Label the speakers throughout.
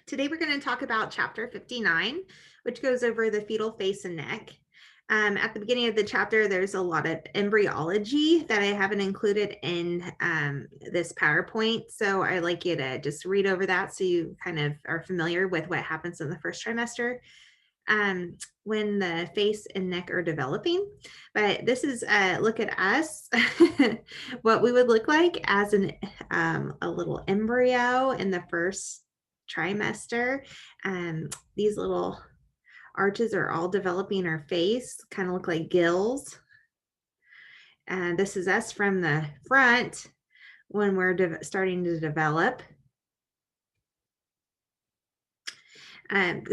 Speaker 1: Today we're going to talk about chapter 59, which goes over the fetal face and neck. At the beginning of the chapter, there's a lot of embryology that I haven't included in this PowerPoint. So I like you to just read over that so you kind of are familiar with what happens in the first trimester when the face and neck are developing. But this is a look at us, what we would look like as a little embryo in the first trimester. These little arches are all developing our face, kind of look like gills. And this is us from the front when we're starting to develop.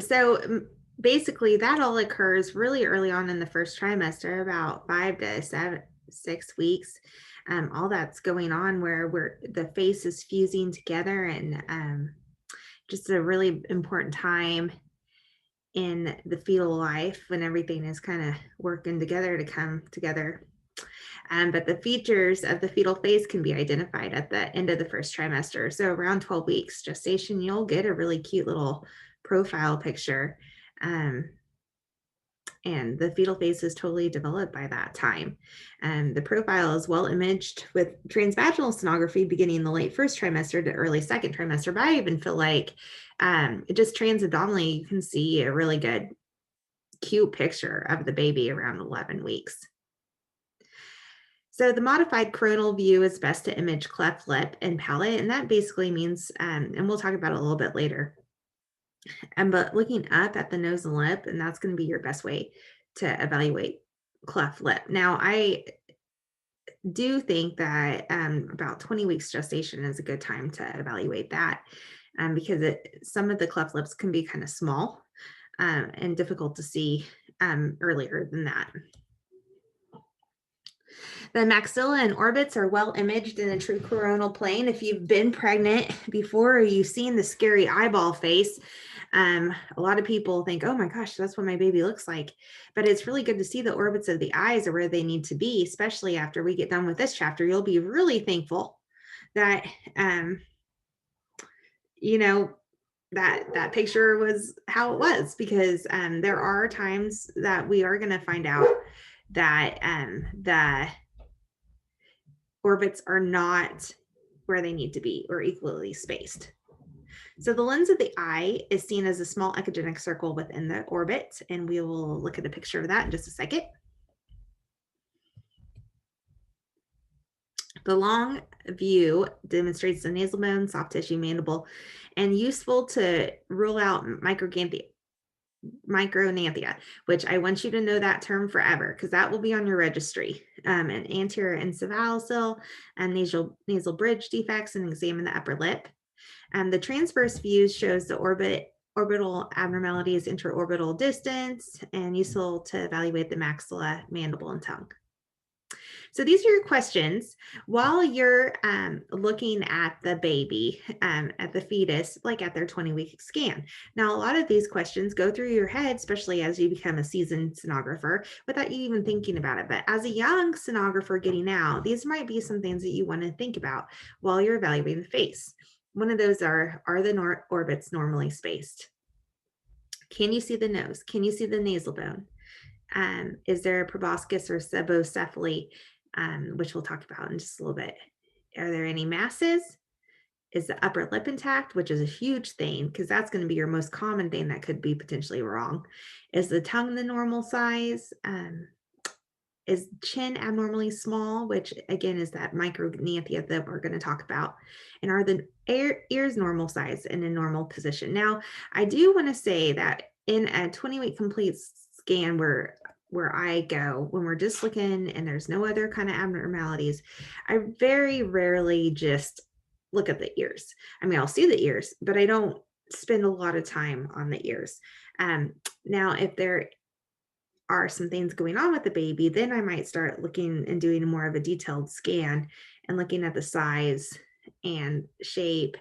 Speaker 1: So basically that all occurs really early on in the first trimester, about 5 to 6 weeks. All that's going on where the face is fusing together, and just a really important time in the fetal life when everything is kind of working together to come together. But the features of the fetal face can be identified at the end of the first trimester. So around 12 weeks gestation, you'll get a really cute little profile picture. And the fetal face is totally developed by that time. The profile is well imaged with transvaginal sonography beginning the late first trimester to early second trimester. But I even feel like just transabdominally, you can see a really good, cute picture of the baby around 11 weeks. So the modified coronal view is best to image cleft lip and palate, and that basically means, and we'll talk about it a little bit later, but looking up at the nose and lip, and that's going to be your best way to evaluate cleft lip. Now, I do think that about 20 weeks gestation is a good time to evaluate that, because some of the cleft lips can be kind of small and difficult to see earlier than that. The maxilla and orbits are well imaged in a true coronal plane. If you've been pregnant before or you've seen the scary eyeball face, a lot of people think, oh my gosh, that's what my baby looks like. But it's really good to see the orbits of the eyes are where they need to be, especially after we get done with this chapter. You'll be really thankful that, that picture was how it was, because there are times that we are going to find out that the orbits are not where they need to be or equally spaced. So the lens of the eye is seen as a small echogenic circle within the orbit, and we will look at a picture of that in just a second. The long view demonstrates the nasal bone, soft tissue, mandible, and useful to rule out micrognathia, which I want you to know that term forever, because that will be on your registry. An anterior encephalocele and nasal bridge defects, and examine the upper lip. The transverse view shows the orbital abnormalities, interorbital distance, and useful to evaluate the maxilla, mandible, and tongue. So these are your questions while you're looking at the baby, at the fetus, like at their 20-week scan. Now, a lot of these questions go through your head, especially as you become a seasoned sonographer, without you even thinking about it. But as a young sonographer getting out, these might be some things that you want to think about while you're evaluating the face. One of those are the orbits normally spaced? Can you see the nose? Can you see the nasal bone? Is there a proboscis or sebocephaly, which we'll talk about in just a little bit? Are there any masses? Is the upper lip intact, which is a huge thing, because that's going to be your most common thing that could be potentially wrong. Is the tongue the normal size? Is chin abnormally small, which again is that micrognathia that we're going to talk about? And are the ears normal size and in normal position? Now, I do want to say that in a 20-week complete scan where I go, when we're just looking and there's no other kind of abnormalities, I very rarely just look at the ears. I mean, I'll see the ears, but I don't spend a lot of time on the ears. Now, if there are some things going on with the baby, then I might start looking and doing more of a detailed scan and looking at the size and shape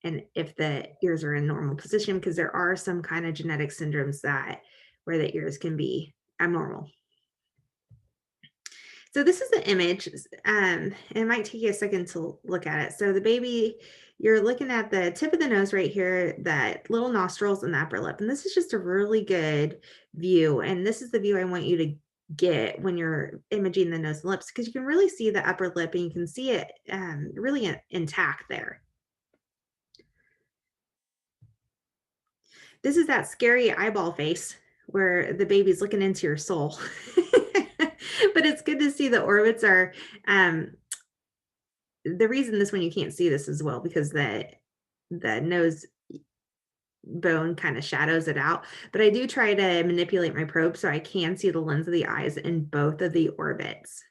Speaker 1: and if the ears are in normal position, because there are some kind of genetic syndromes that where the ears can be abnormal. So this is the image. It might take you a second to look at it. So the baby, you're looking at the tip of the nose right here, that little nostrils and the upper lip. And this is just a really good view. And this is the view I want you to get when you're imaging the nose and lips, because you can really see the upper lip and you can see it really intact there. This is that scary eyeball face where the baby's looking into your soul. But it's good to see the orbits are the reason this one you can't see this as well because the nose bone kind of shadows it out. But I do try to manipulate my probe so I can see the lens of the eyes in both of the orbits.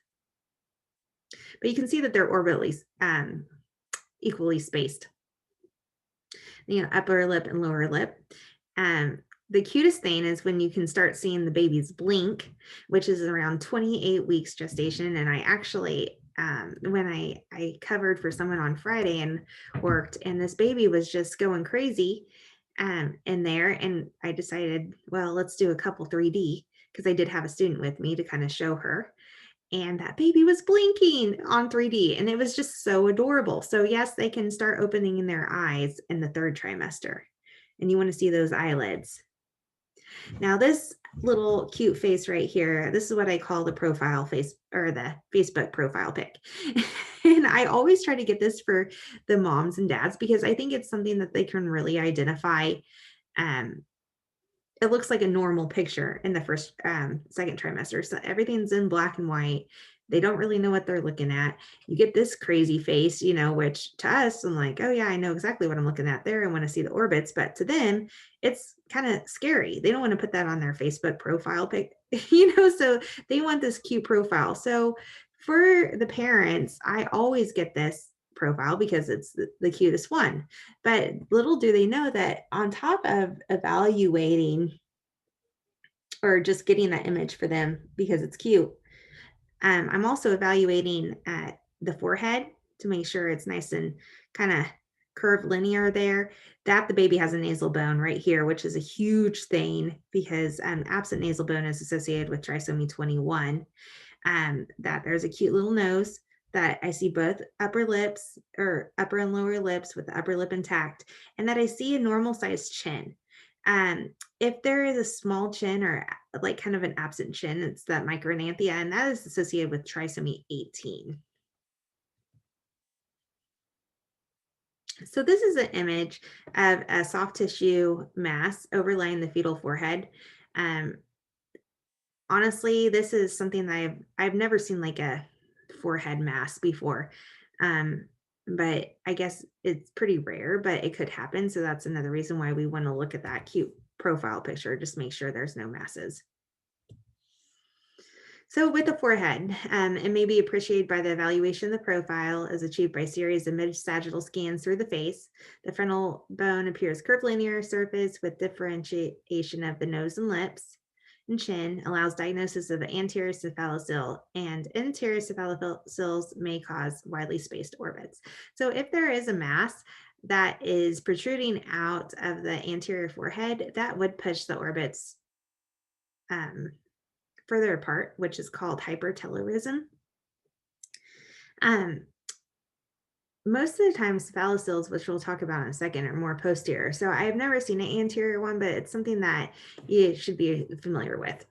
Speaker 1: But you can see that they're orbitally equally spaced. Upper lip and lower lip. The cutest thing is when you can start seeing the babies blink, which is around 28 weeks gestation. And I actually, when I covered for someone on Friday and worked, and this baby was just going crazy in there. And I decided, well, let's do a couple 3D because I did have a student with me to kind of show her. And that baby was blinking on 3D and it was just so adorable. So yes, they can start opening their eyes in the third trimester. And you want to see those eyelids. Now this little cute face right here, this is what I call the profile face or the Facebook profile pic. And I always try to get this for the moms and dads because I think it's something that they can really identify. It looks like a normal picture in the first, second trimester. So everything's in black and white. They don't really know what they're looking at. You get this crazy face, which to us, I'm like, oh yeah, I know exactly what I'm looking at there. I want to see the orbits, but to them, it's kind of scary. They don't want to put that on their Facebook profile pic, so they want this cute profile. So for the parents, I always get this profile because it's the cutest one. But little do they know that on top of evaluating or just getting that image for them because it's cute, I'm also evaluating the forehead to make sure it's nice and kind of curved linear there, that the baby has a nasal bone right here, which is a huge thing because absent nasal bone is associated with trisomy 21. That there's a cute little nose, that I see both upper lips or upper and lower lips with the upper lip intact, and that I see a normal sized chin. If there is a small chin or like kind of an absent chin, it's that micranthia, and that is associated with trisomy 18. So this is an image of a soft tissue mass overlaying the fetal forehead. Um, Honestly, this is something that I've never seen like a forehead mass before. Um, but I guess it's pretty rare, but it could happen. So that's another reason why we want to look at that cute profile picture, just make sure there's no masses. So with the forehead, it may be appreciated by the evaluation of the profile as achieved by a series of mid-sagittal scans through the face. The frontal bone appears curved linear surface with differentiation of the nose and lips and chin, allows diagnosis of the anterior cephalocyl, and interior cephalocyls may cause widely spaced orbits. So if there is a mass that is protruding out of the anterior forehead, that would push the orbits further apart, which is called hypertelorism. Um, Most of the time, cephalocyls, which we'll talk about in a second, are more posterior. So I've never seen an anterior one, but it's something that you should be familiar with.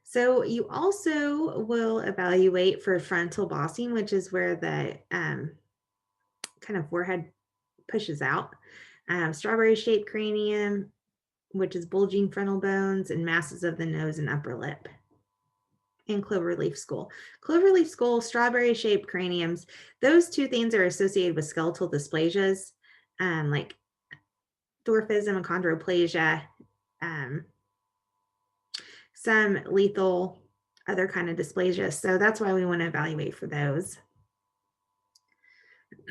Speaker 1: So you also will evaluate for frontal bossing, which is where the kind of forehead pushes out. Strawberry-shaped cranium, which is bulging frontal bones and masses of the nose and upper lip. And cloverleaf skull. Cloverleaf skull, strawberry-shaped craniums, those two things are associated with skeletal dysplasias, like dwarfism and chondroplasia, some lethal other kind of dysplasia. So that's why we want to evaluate for those.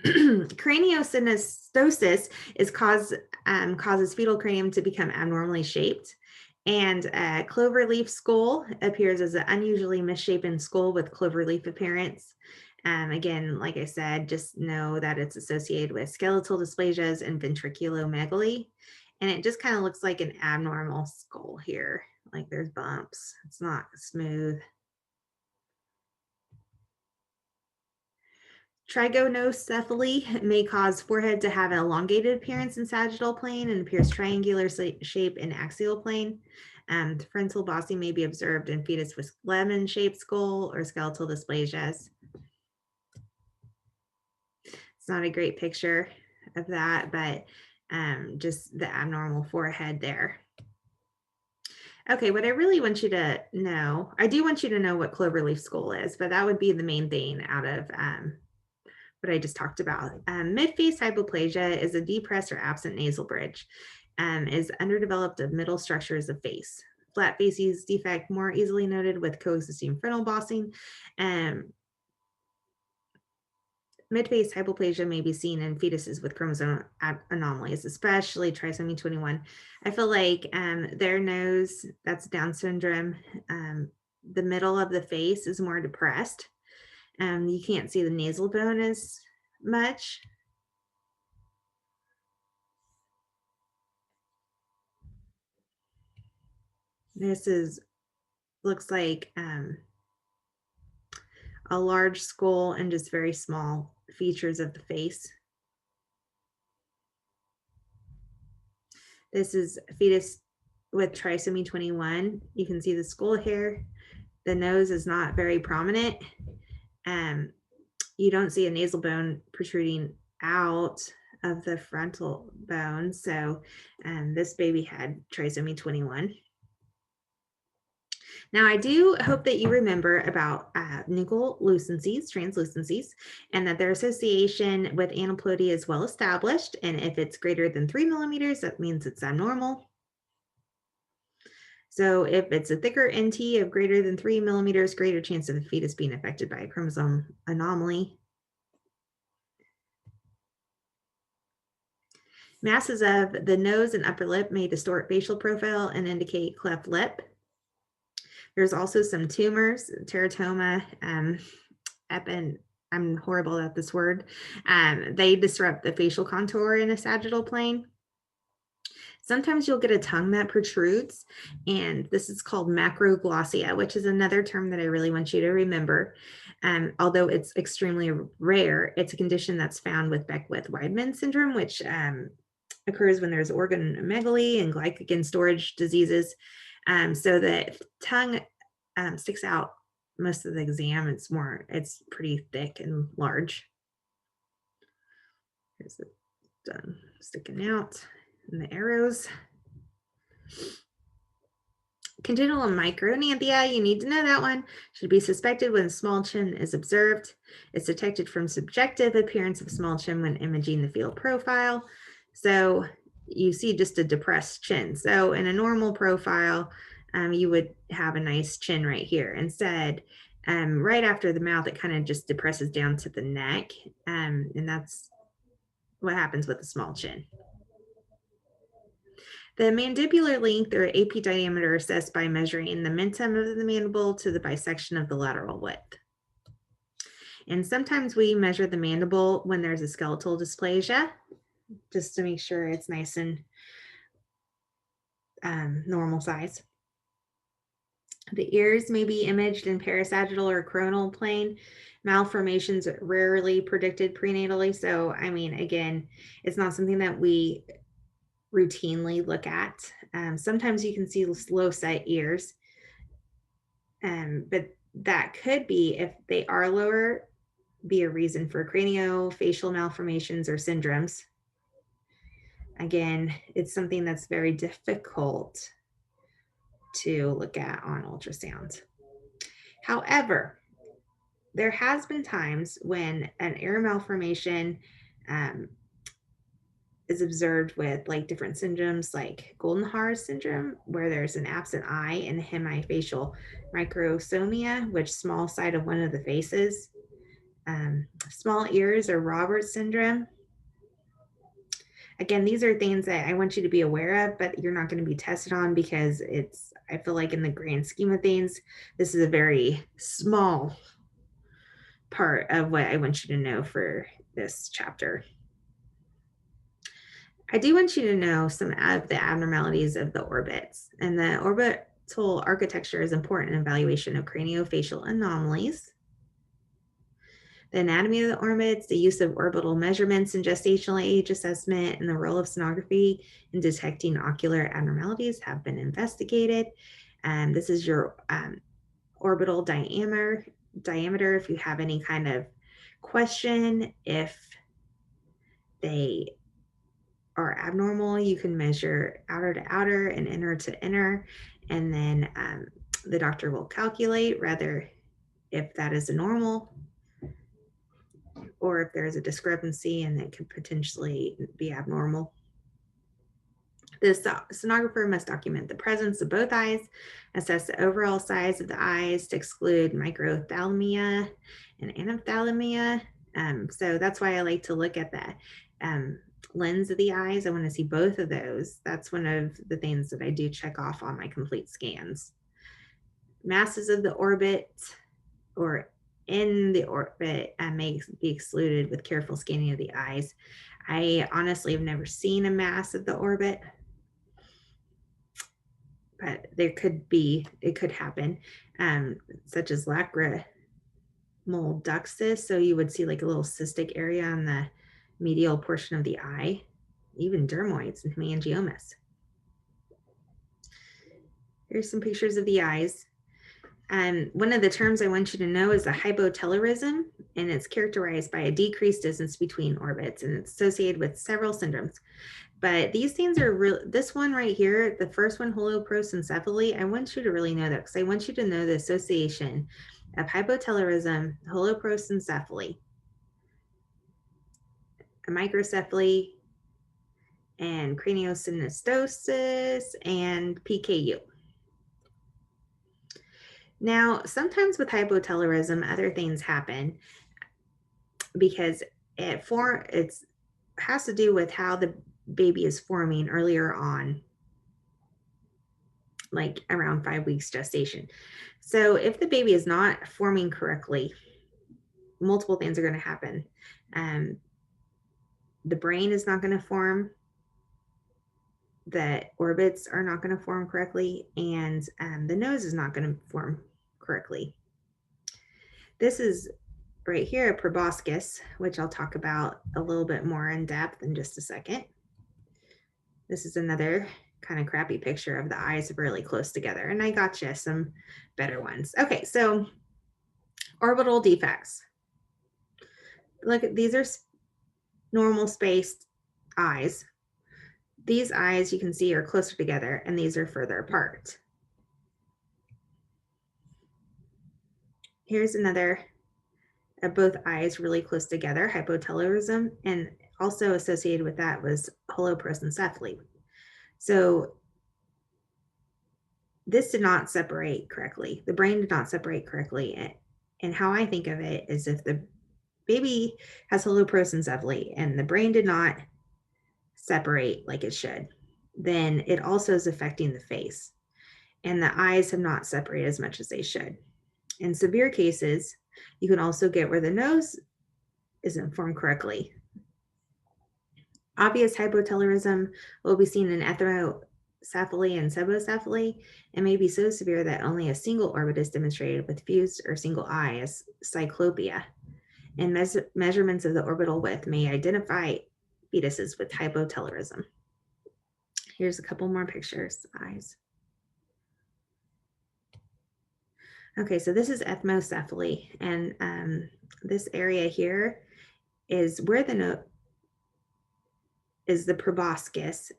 Speaker 1: Craniosynostosis causes fetal cranium to become abnormally shaped. And cloverleaf skull appears as an unusually misshapen skull with cloverleaf appearance. Again, like I said, just know that it's associated with skeletal dysplasias and ventriculomegaly. And it just kind of looks like an abnormal skull here, like there's bumps. It's not smooth. Trigonocephaly may cause forehead to have an elongated appearance in sagittal plane and appears triangular shape in axial plane. Frontal bossy may be observed in fetus with lemon-shaped skull or skeletal dysplasias. It's not a great picture of that, but just the abnormal forehead there. Okay, what I really want you to know, I do want you to know what cloverleaf skull is, but that would be the main thing out of what I just talked about. Mid-face hypoplasia is a depressed or absent nasal bridge, is underdeveloped of middle structures of face. Flat facies defect more easily noted with coexisting frontal bossing. Mid-face hypoplasia may be seen in fetuses with chromosome anomalies, especially trisomy 21. I feel like their nose, that's Down syndrome, the middle of the face is more depressed. You can't see the nasal bone as much. This looks like a large skull and just very small features of the face. This is a fetus with trisomy 21. You can see the skull hair. The nose is not very prominent. You don't see a nasal bone protruding out of the frontal bone. So this baby had trisomy 21. Now, I do hope that you remember about nuchal translucencies, and that their association with aneuploidy is well established. And if it's greater than 3 millimeters, that means it's abnormal. So if it's a thicker NT of greater than 3 millimeters, greater chance of the fetus being affected by a chromosome anomaly. Masses of the nose and upper lip may distort facial profile and indicate cleft lip. There's also some tumors, teratoma, I'm horrible at this word. They disrupt the facial contour in a sagittal plane. Sometimes you'll get a tongue that protrudes, and this is called macroglossia, which is another term that I really want you to remember. Although it's extremely rare, it's a condition that's found with Beckwith-Weidman syndrome, which occurs when there's organomegaly and glycogen storage diseases. So the tongue sticks out most of the exam. It's pretty thick and large. Here's it done sticking out in the arrows. Congenital microanthia, you need to know that one, should be suspected when a small chin is observed. It's detected from subjective appearance of small chin when imaging the field profile. So you see just a depressed chin. So in a normal profile, you would have a nice chin right here. Instead, right after the mouth, it kind of just depresses down to the neck. And that's what happens with a small chin. The mandibular length or AP diameter assessed by measuring the mentum of the mandible to the bisection of the lateral width. And sometimes we measure the mandible when there's a skeletal dysplasia, just to make sure it's nice and normal size. The ears may be imaged in parasagittal or coronal plane. Malformations are rarely predicted prenatally. So, I mean, again, it's not something that we routinely look at. Sometimes you can see low set ears, but that could be, if they are lower, be a reason for craniofacial malformations or syndromes. Again, it's something that's very difficult to look at on ultrasound. However, there has been times when an ear malformation is observed with like different syndromes like Goldenhar syndrome, where there's an absent eye and hemifacial microsomia, which small side of one of the faces. Small ears or Roberts syndrome. Again, these are things that I want you to be aware of, but you're not going to be tested on because I feel like in the grand scheme of things, this is a very small part of what I want you to know for this chapter. I do want you to know some of the abnormalities of the orbits. And the orbit architecture is important in evaluation of craniofacial anomalies. The anatomy of the orbits, the use of orbital measurements in gestational age assessment, and the role of sonography in detecting ocular abnormalities have been investigated. This is your orbital diameter. If you have any kind of question, if they are abnormal, you can measure outer to outer and inner to inner, and then the doctor will calculate whether if that is a normal or if there's a discrepancy and it could potentially be abnormal. The sonographer must document the presence of both eyes, assess the overall size of the eyes to exclude microphthalmia and anophthalmia. So that's why I like to look at the lens of the eyes. I want to see both of those. That's one of the things that I do check off on my complete scans. Masses of the orbit or in the orbit may be excluded with careful scanning of the eyes. I honestly have never seen a mass of the orbit, but there could be, it could happen, such as lacrimal ductus. So you would see like a little cystic area on the medial portion of the eye, even dermoids and hemangiomas. Here's some pictures of the eyes. One of the terms I want you to know is the hypotelorism, and it's characterized by a decreased distance between orbits, and it's associated with several syndromes. But these things are real. This one right here, the first one, holoprosencephaly, I want you to really know that because I want you to know the association of hypotelorism, holoprosencephaly, a microcephaly, and craniosynostosis, and PKU. Now, sometimes with hypotelorism, other things happen because it has to do with how the baby is forming earlier on, like around 5 weeks gestation. So if the baby is not forming correctly, multiple things are going to happen. The brain is not going to form, the orbits are not going to form correctly, and the nose is not going to form correctly. This is right here, a proboscis, which I'll talk about a little bit more in depth in just a second. This is another kind of crappy picture of the eyes really close together, and I got you some better ones. Okay, so orbital defects. Look, these are normal spaced eyes. These eyes you can see are closer together, and these are further apart. Here's another of both eyes really close together, hypotelorism, and also associated with that was holoprosencephaly. So this did not separate correctly. The brain did not separate correctly. And how I think of it is if the baby has holoprosencephaly and the brain did not separate like it should, then it also is affecting the face. And the eyes have not separated as much as they should. In severe cases, you can also get where the nose isn't formed correctly. Obvious hypotelorism will be seen in ethmocephaly and sebocephaly, and may be so severe that only a single orbit is demonstrated with fused or single eye as cyclopia. And measurements of the orbital width may identify fetuses with hypotelorism. Here's a couple more pictures, eyes. Okay, so this is ethmocephaly, and this area here is where the is the proboscis,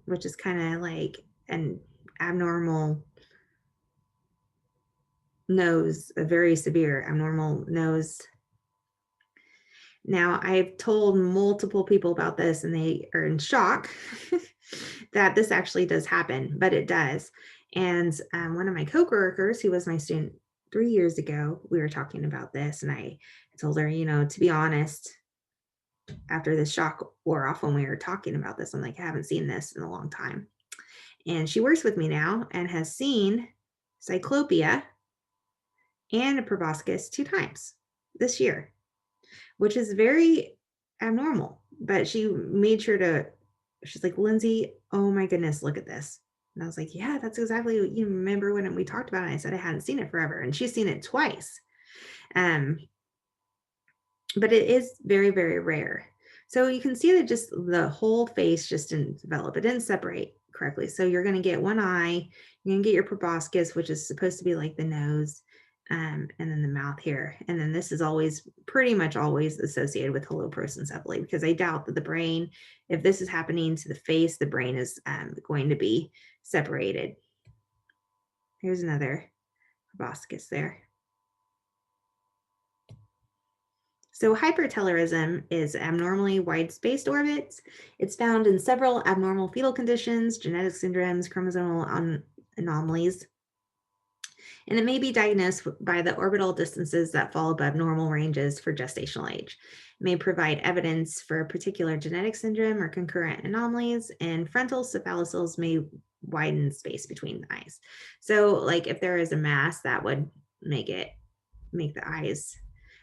Speaker 1: which is kind of like an abnormal nose, a very severe abnormal nose. Now, I've told multiple people about this and they are in shock that this actually does happen, but it does. And one of my coworkers, who was my student 3 years ago, we were talking about this, and I told her, you know, to be honest, after the shock wore off when we were talking about this, I'm like, I haven't seen this in a long time. And she works with me now and has seen cyclopia and a proboscis 2 times this year, which is very abnormal. But she made sure to, she's like, Lindsay, oh my goodness, look at this. And I was like, yeah, that's exactly what you remember when we talked about it. I said I hadn't seen it forever. And she's seen it twice. Um, but it is very, very rare. So you can see that just the whole face just didn't develop. It didn't separate correctly. So you're going to get one eye, you're going to get your proboscis, which is supposed to be like the nose, and then the mouth here. And then this is always pretty much always associated with holoprosencephaly, because I doubt that the brain, if this is happening to the face, the brain is going to be separated. Here's another proboscis there. So hypertelorism is abnormally wide-spaced orbits. It's found in several abnormal fetal conditions, genetic syndromes, chromosomal anomalies, and it may be diagnosed by the orbital distances that fall above normal ranges for gestational age. It may provide evidence for a particular genetic syndrome or concurrent anomalies, and frontal cephalocyls may widen space between the eyes. So like if there is a mass, that would make the eyes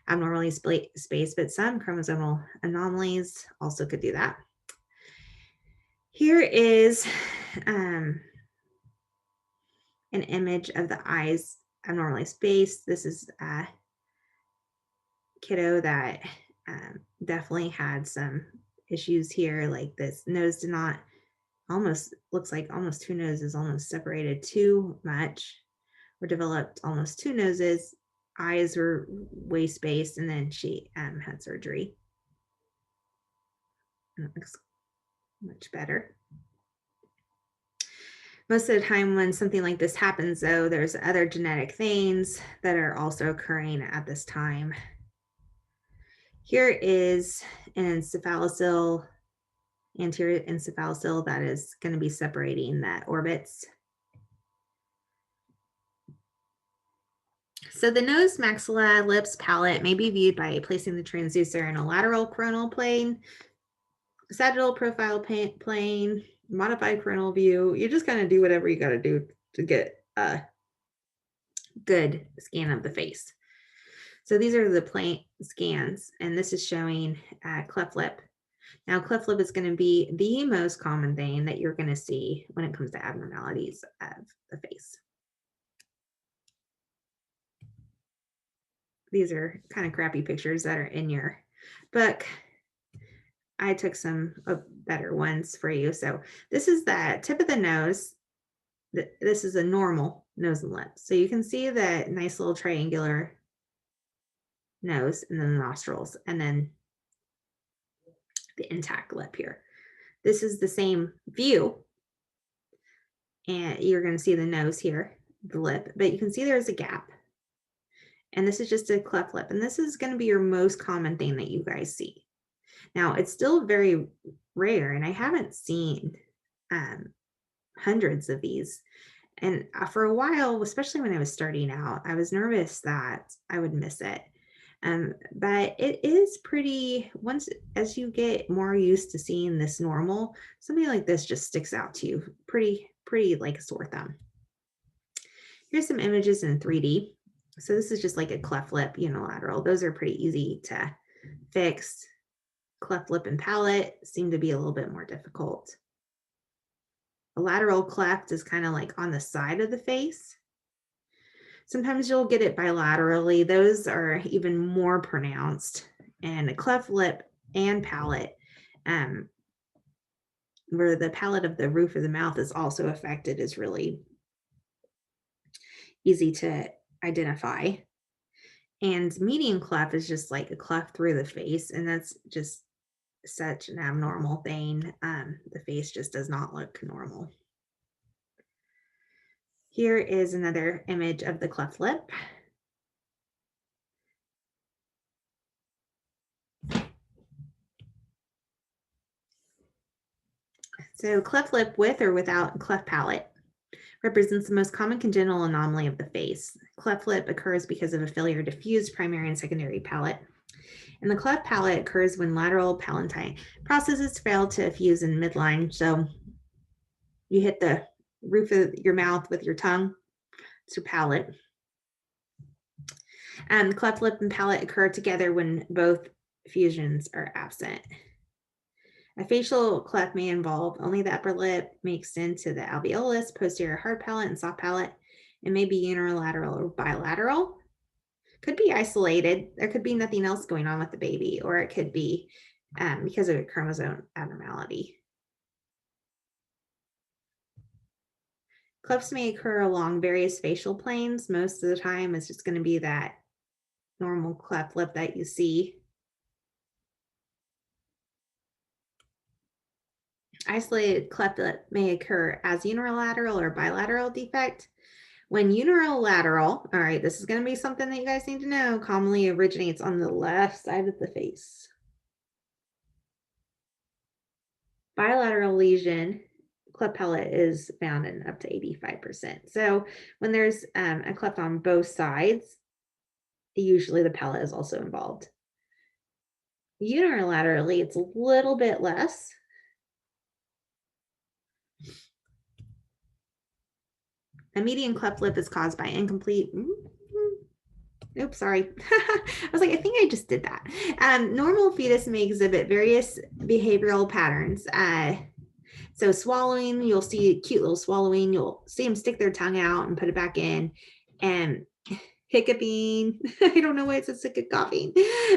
Speaker 1: abnormally spaced, but some chromosomal anomalies also could do that. Here is an image of the eyes abnormally spaced. This is a kiddo that definitely had some issues here. Like this nose did not, almost looks like almost two noses almost separated too much, or developed almost two noses. Eyes were way spaced, and then she had surgery. And it looks much better. Most of the time when something like this happens, though, there's other genetic things that are also occurring at this time. Here is an encephalocyl, anterior encephalocyl, that is going to be separating the orbits. So the nose, maxilla, lips, palate may be viewed by placing the transducer in a lateral coronal plane, sagittal profile plane, modified coronal view. You just kind of do whatever you got to do to get a good scan of the face. So these are the plane scans, and this is showing cleft lip. Now, cleft lip is going to be the most common thing that you're going to see when it comes to abnormalities of the face. These are kind of crappy pictures that are in your book. I took some better ones for you. So this is the tip of the nose. This is a normal nose and lip. So you can see that nice little triangular nose, and then the nostrils, and then the intact lip here. This is the same view, and you're going to see the nose here, the lip, but you can see there's a gap. And this is just a cleft lip, and this is going to be your most common thing that you guys see. Now, it's still very rare, and I haven't seen hundreds of these. And for a while, especially when I was starting out, I was nervous that I would miss it. But it is pretty, once as you get more used to seeing this normal, something like this just sticks out to you pretty like a sore thumb. Here's some images in 3D. So this is just like a cleft lip unilateral. Those are pretty easy to fix. Cleft lip and palate seem to be a little bit more difficult. A lateral cleft is kind of like on the side of the face. Sometimes you'll get it bilaterally. Those are even more pronounced. And a cleft lip and palate, where the palate of the roof of the mouth is also affected, is really easy to identify. And median cleft is just like a cleft through the face, and that's just such an abnormal thing. The face just does not look normal. Here is another image of the cleft lip. So cleft lip with or without cleft palate represents the most common congenital anomaly of the face. Cleft lip occurs because of a failure to fuse primary and secondary palate. And the cleft palate occurs when lateral palatine processes fail to fuse in midline. So you hit the roof of your mouth with your tongue, it's your palate. And cleft lip and palate occur together when both fusions are absent. A facial cleft may involve only the upper lip, may extend to the alveolus, posterior hard palate, and soft palate. It may be unilateral or bilateral. Could be isolated. There could be nothing else going on with the baby, or it could be because of a chromosome abnormality. Clefts may occur along various facial planes. Most of the time, it's just going to be that normal cleft lip that you see. Isolated cleft lip may occur as unilateral or bilateral defect. When unilateral, all right, this is going to be something that you guys need to know, commonly originates on the left side of the face. Bilateral lesion, cleft palate is found in up to 85%. So when there's a cleft on both sides, usually the palate is also involved. Unilaterally, it's a little bit less. A median cleft lip is caused by incomplete. Oops, sorry. I was like, I think I just did that. Normal fetus may exhibit various behavioral patterns. So swallowing, you'll see cute little swallowing. You'll see them stick their tongue out and put it back in. And hiccuping. I don't know why it says coughing,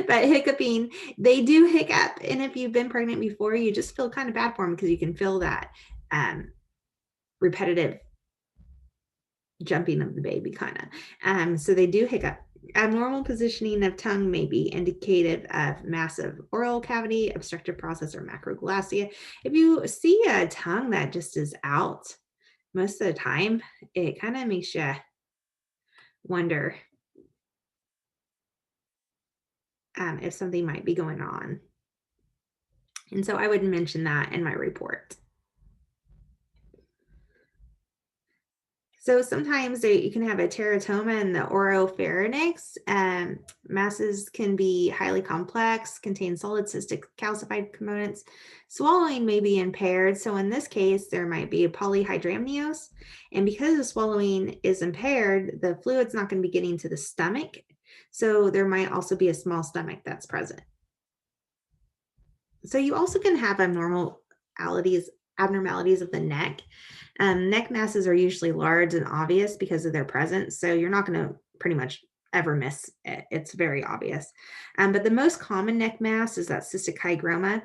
Speaker 1: but hiccuping. They do hiccup. And if you've been pregnant before, you just feel kind of bad for them because you can feel that repetitive jumping of the baby kind of. So they do hiccup. Abnormal positioning of tongue may be indicative of massive oral cavity, obstructive process, or macroglossia. If you see a tongue that just is out most of the time, it kind of makes you wonder if something might be going on. And so I would mention that in my report. So sometimes you can have a teratoma in the oropharynx. Masses can be highly complex, contain solid cystic calcified components. Swallowing may be impaired. So in this case, there might be a polyhydramnios. And because the swallowing is impaired, the fluid's not going to be getting to the stomach. So there might also be a small stomach that's present. So you also can have abnormalities of the neck. Neck masses are usually large and obvious because of their presence. So you're not going to pretty much ever miss it. It's very obvious. But the most common neck mass is that cystic hygroma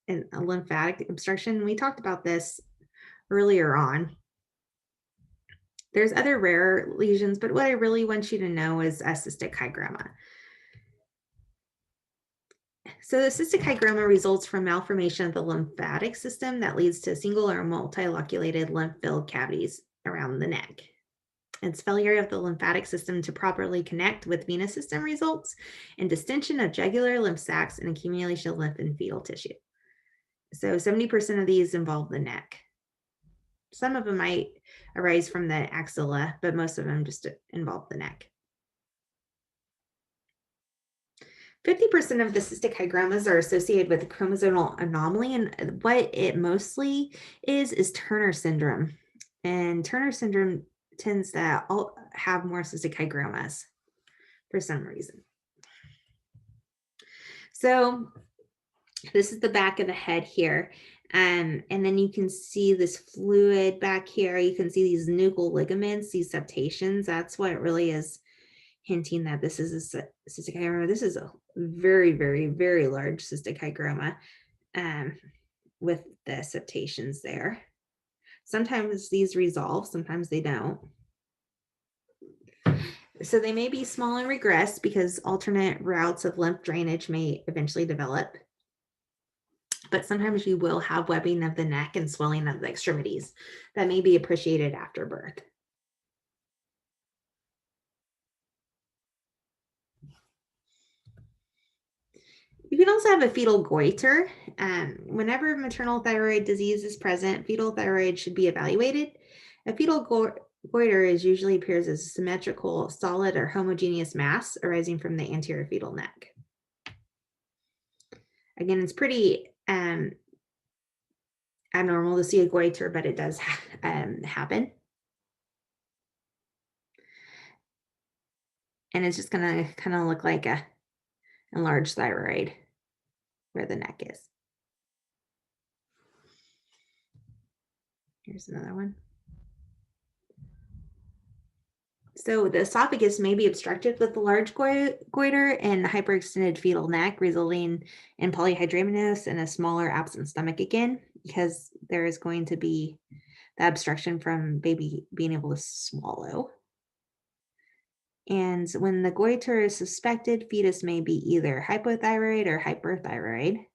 Speaker 1: and a lymphatic obstruction. We talked about this earlier on. There's other rare lesions, but what I really want you to know is a cystic hygroma. So the cystic hygroma results from malformation of the lymphatic system that leads to single or multiloculated lymph-filled cavities around the neck. It's failure of the lymphatic system to properly connect with venous system results in distension of jugular lymph sacs and accumulation of lymph in fetal tissue. So 70% of these involve the neck. Some of them might arise from the axilla, but most of them just involve the neck. 50% of the cystic hygromas are associated with a chromosomal anomaly, and what it mostly is Turner syndrome. And Turner syndrome tends to have more cystic hygromas for some reason. So this is the back of the head here. And then you can see this fluid back here. You can see these nuchal ligaments, these septations. That's what it really is hinting that this is a cystic hygroma. This is a very, very, very large cystic hygroma with the septations there. Sometimes these resolve, sometimes they don't. So they may be small and regress because alternate routes of lymph drainage may eventually develop. But sometimes you will have webbing of the neck and swelling of the extremities that may be appreciated after birth. You can also have a fetal goiter. Whenever maternal thyroid disease is present, fetal thyroid should be evaluated. A fetal goiter usually appears as a symmetrical, solid, or homogeneous mass arising from the anterior fetal neck. Again, it's pretty abnormal to see a goiter, but it does happen. And it's just going to kind of look like a enlarged thyroid where the neck is. Here's another one. So the esophagus may be obstructed with the large goiter and hyperextended fetal neck, resulting in polyhydramnios and a smaller absent stomach again, because there is going to be the obstruction from baby being able to swallow. And when the goiter is suspected, fetus may be either hypothyroid or hyperthyroid,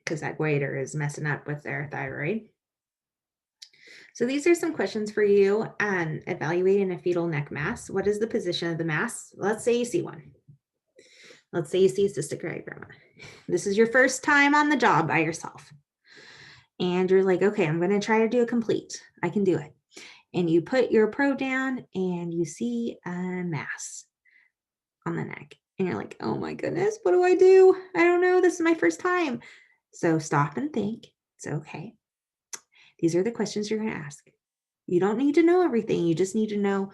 Speaker 1: because that goiter is messing up with their thyroid. So these are some questions for you on evaluating a fetal neck mass. What is the position of the mass? Let's say you see one. Let's say you see a cystic hygroma. This is your first time on the job by yourself. And you're like, okay, I'm going to try to do a complete. I can do it. And you put your probe down and you see a mass on the neck. And you're like, oh my goodness, what do I do? I don't know. This is my first time. So stop and think. It's okay. These are the questions you're going to ask. You don't need to know everything. You just need to know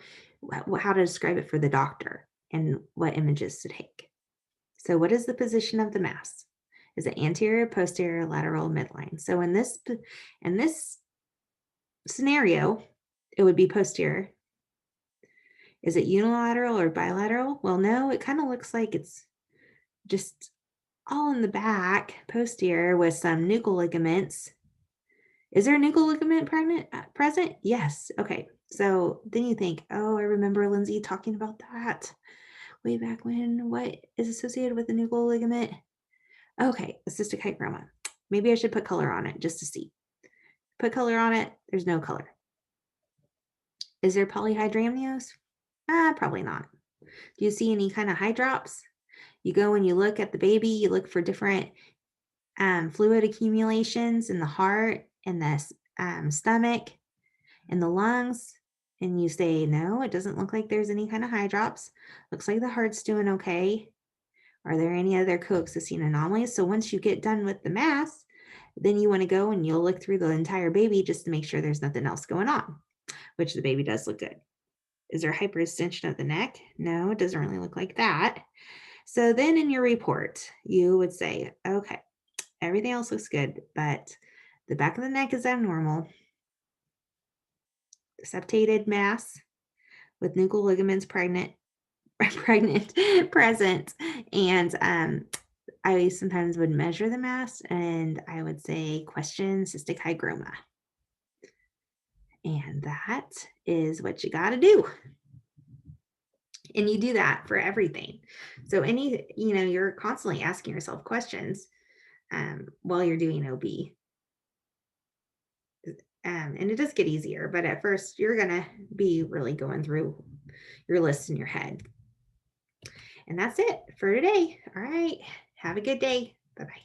Speaker 1: how to describe it for the doctor and what images to take. So what is the position of the mass? Is it anterior, posterior, lateral, midline? So in this scenario, it would be posterior. Is it unilateral or bilateral? Well, no, it kind of looks like it's just all in the back, posterior, with some nuchal ligaments. Is there a nuchal ligament present? Yes. Okay. So then you think, oh, I remember Lindsay talking about that way back when. What is associated with the nuchal ligament? Okay, a cystic hygroma. Maybe I should put color on it just to see. Put color on it. There's no color. Is there polyhydramnios? Probably not. Do you see any kind of hydrops? You go and you look at the baby, you look for different fluid accumulations in the heart and the stomach and the lungs, and you say, no, it doesn't look like there's any kind of hydrops. Looks like the heart's doing okay. Are there any other coexisting anomalies? So once you get done with the mass, then you want to go and you'll look through the entire baby just to make sure there's nothing else going on, which the baby does look good. Is there hyperextension of the neck? No, it doesn't really look like that. So then in your report, you would say, okay, everything else looks good, but the back of the neck is abnormal. Septated mass with nuchal ligaments present. And I sometimes would measure the mass and I would say question cystic hygroma. And that is what you got to do. And you do that for everything. So you're constantly asking yourself questions while you're doing OB. And it does get easier, but at first you're going to be really going through your list in your head. And that's it for today. All right. Have a good day. Bye-bye.